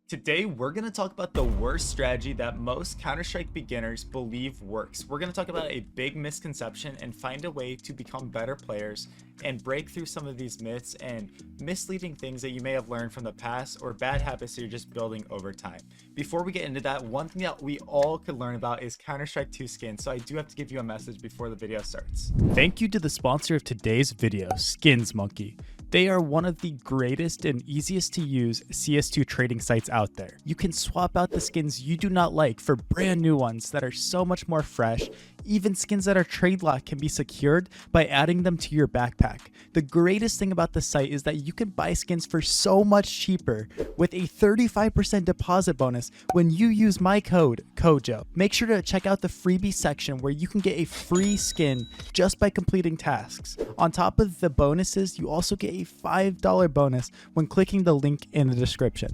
Today, we're going to talk about the worst strategy that most Counter-Strike beginners believe works. We're going to talk about a big misconception and find a way to become better players and break through some of these myths and misleading things that you may have learned from the past or bad habits that you're just building over time. Before we get into that, one thing that we all could learn about is Counter-Strike 2 skins, so I do have to give you a message before the video starts. Thank you to the sponsor of today's video, Skins Monkey. They are one of the greatest and easiest to use CS2 trading sites out there. You can swap out the skins you do not like for brand new ones that are so much more fresh. Even skins that are trade locked can be secured by adding them to your backpack. The greatest thing about the site is that you can buy skins for so much cheaper with a 35% deposit bonus when you use my code, COJO. Make sure to check out the freebie section where you can get a free skin just by completing tasks. On top of the bonuses, you also get a $5 bonus when clicking the link in the description.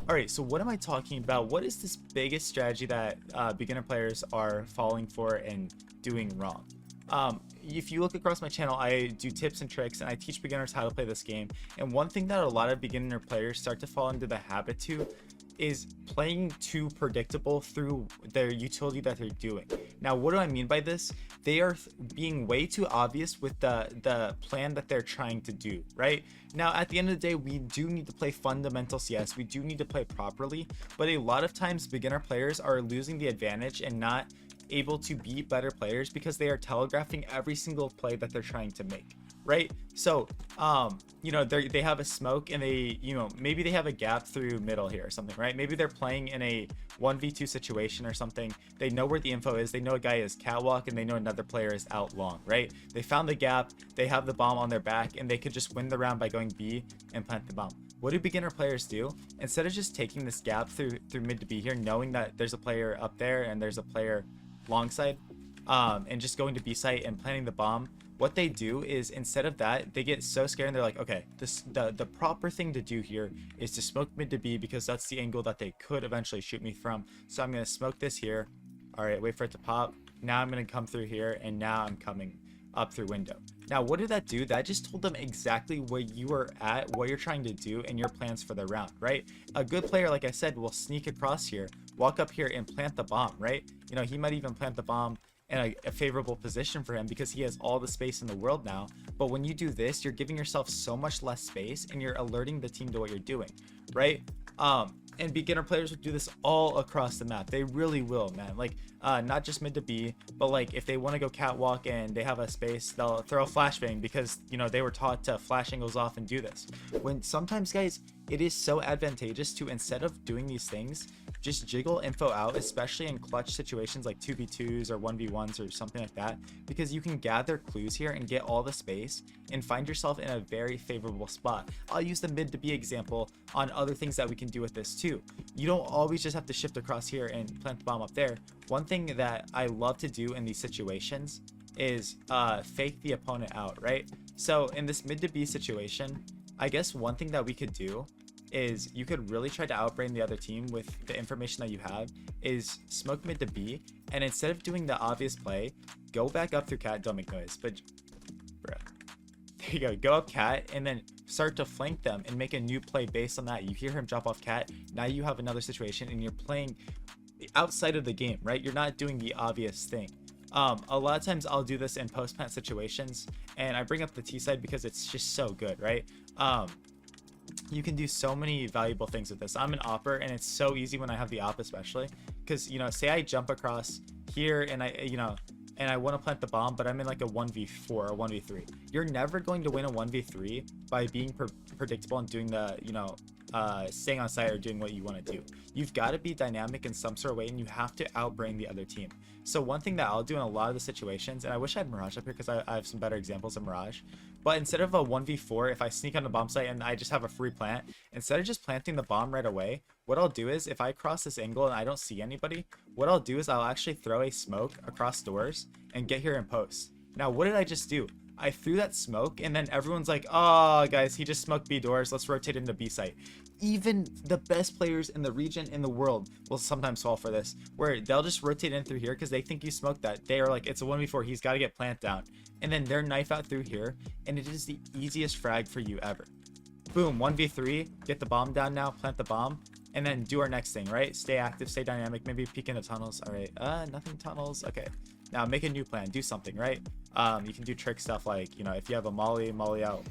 Alright, so what am I talking about? What is this biggest strategy that beginner players are falling for and doing wrong? If you look across my channel, I do tips and tricks and I teach beginners how to play this game. And one thing that a lot of beginner players start to fall into the habit to is playing too predictable through their utility that they're doing. Now, what do I mean by this? They are being way too obvious with the plan that they're trying to do, right? Now, at the end of the day, we do need to play fundamental CS. We do need to play properly, but a lot of times beginner players are losing the advantage and not able to beat better players because they are telegraphing every single play that they're trying to make, right? So they have a smoke and they, maybe they have a gap through middle here or something, right? Maybe they're playing in a 1v2 situation or something. They know where the info is. They know a guy is catwalk and they know another player is out long, right? They found the gap, they have the bomb on their back, and they could just win the round by going B and plant the bomb. What do beginner players do? Instead of just taking this gap through mid to B here, knowing that there's a player up there and there's a player long side, and just going to B site and planting the bomb, what they do is instead of that, they get so scared and they're like, okay, the proper thing to do here is to smoke mid to B because that's the angle that they could eventually shoot me from. So I'm going to smoke this here. All right, wait for it to pop. Now I'm going to come through here, and now I'm coming up through window. Now, what did that do? That just told them exactly where you are at, what you're trying to do, and your plans for the round, right? A good player, like I said, will sneak across here, walk up here, and plant the bomb, right? He might even plant the bomb in a favorable position for him because he has all the space in the world now. But when you do this, you're giving yourself so much less space and you're alerting the team to what you're doing, right? And beginner players will do this all across the map. They really will, man. Like, not just mid to B, but like if they want to go catwalk and they have a space, they'll throw a flashbang because, they were taught to flash angles off and do this. When sometimes, guys, it is so advantageous to, instead of doing these things, just jiggle info out, especially in clutch situations like 2v2s or 1v1s or something like that, because you can gather clues here and get all the space and find yourself in a very favorable spot. I'll use the mid to B example on other things that we can do with this too. You don't always just have to shift across here and plant the bomb up there. One thing that I love to do in these situations is fake the opponent out, right? So in this mid to B situation, I guess one thing that we could do is you could really try to outbrain the other team with the information that you have is smoke mid to B, and instead of doing the obvious play, go back up through cat. Don't make noise, but bruh. There you go up cat and then start to flank them and make a new play based on that. You hear him drop off cat, now you have another situation and you're playing outside of the game, right? You're not doing the obvious thing. A lot of times I'll do this in post plant situations, and I bring up the T side because it's just so good, right? You can do so many valuable things with this. I'm an opper and it's so easy when I have the op, especially because, say I jump across here and I want to plant the bomb, but I'm in like a 1v4 or 1v3. You're never going to win a 1v3 by being predictable and doing the, staying on site or doing what you want to do. You've got to be dynamic in some sort of way, and you have to outbrain the other team. So one thing that I'll do in a lot of the situations, and I wish I had Mirage up here because I have some better examples of Mirage, but instead of a 1v4, if I sneak on the bomb site and I just have a free plant, instead of just planting the bomb right away, what I'll do is if I cross this angle and I don't see anybody, what I'll do is I'll actually throw a smoke across doors and get here in post. Now, what did I just do? I threw that smoke and then everyone's like, oh guys, he just smoked B doors, let's rotate into B site. Even the best players in the region, in the world, will sometimes fall for this, where they'll just rotate in through here because they think you smoked that. They are like, it's a 1v4, he's got to get plant down, and then they're knife out through here, and it is the easiest frag for you ever. Boom, 1v3, get the bomb down now, plant the bomb. and then do our next thing, right? Stay active, stay dynamic, maybe peek into tunnels. All right, nothing tunnels. Okay, now make a new plan, do something, right? You can do trick stuff like, you know, if you have a molly out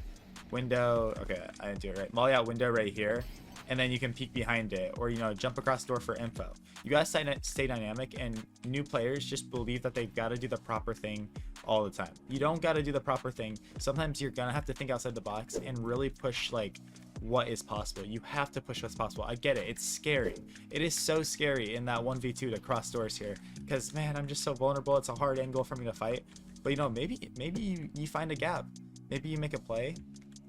window. Okay, I didn't do it right. Molly out window right here, and then you can peek behind it, or, you know, jump across door for info. You guys stay dynamic, and new players just believe that they've got to do the proper thing all the time. You don't got to do the proper thing. Sometimes you're gonna have to think outside the box and really push like what is possible. You have to push what's possible. I get it, it's scary. It is so scary in that 1v2 to cross doors here, because man, I'm just so vulnerable. It's a hard angle for me to fight. But you know, maybe you find a gap, maybe you make a play.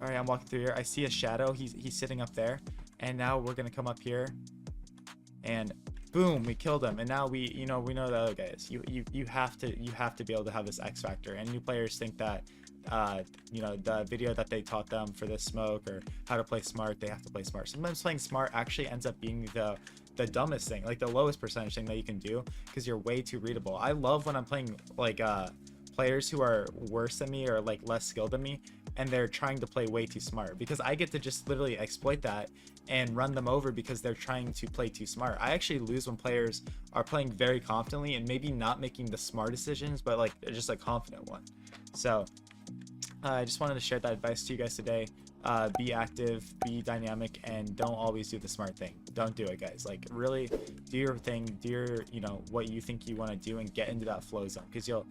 All right, I'm walking through here. I see a shadow. He's sitting up there, and now we're gonna come up here, and boom, we killed him. And now we know the other guys. You have to be able to have this X factor. And new players think that you know, the video that they taught them for this smoke or how to play smart, they have to play smart. Sometimes playing smart actually ends up being the dumbest thing, like the lowest percentage thing that you can do, because you're way too readable. I love when I'm playing like players who are worse than me or like less skilled than me, and they're trying to play way too smart, because I get to just literally exploit that and run them over because they're trying to play too smart. I actually lose when players are playing very confidently and maybe not making the smart decisions, but like they're just a confident one. So I just wanted to share that advice to you guys today. Be active, be dynamic, and don't always do the smart thing. Don't do it, guys. Like, really do your thing, do your, you know, what you think you want to do, and get into that flow zone, because you'll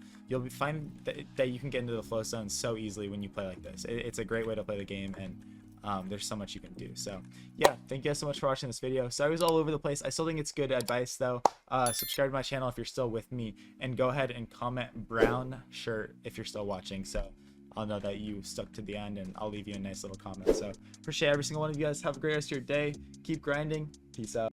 find that you can get into the flow zone so easily when you play like this. It's a great way to play the game, and there's so much you can do. So yeah, thank you guys so much for watching this video. Sorry I was all over the place. I still think it's good advice though. Subscribe to my channel if you're still with me, and go ahead and comment brown shirt if you're still watching, so I'll know that you stuck to the end, and I'll leave you a nice little comment. So appreciate every single one of you guys. Have a great rest of your day. Keep grinding. Peace out.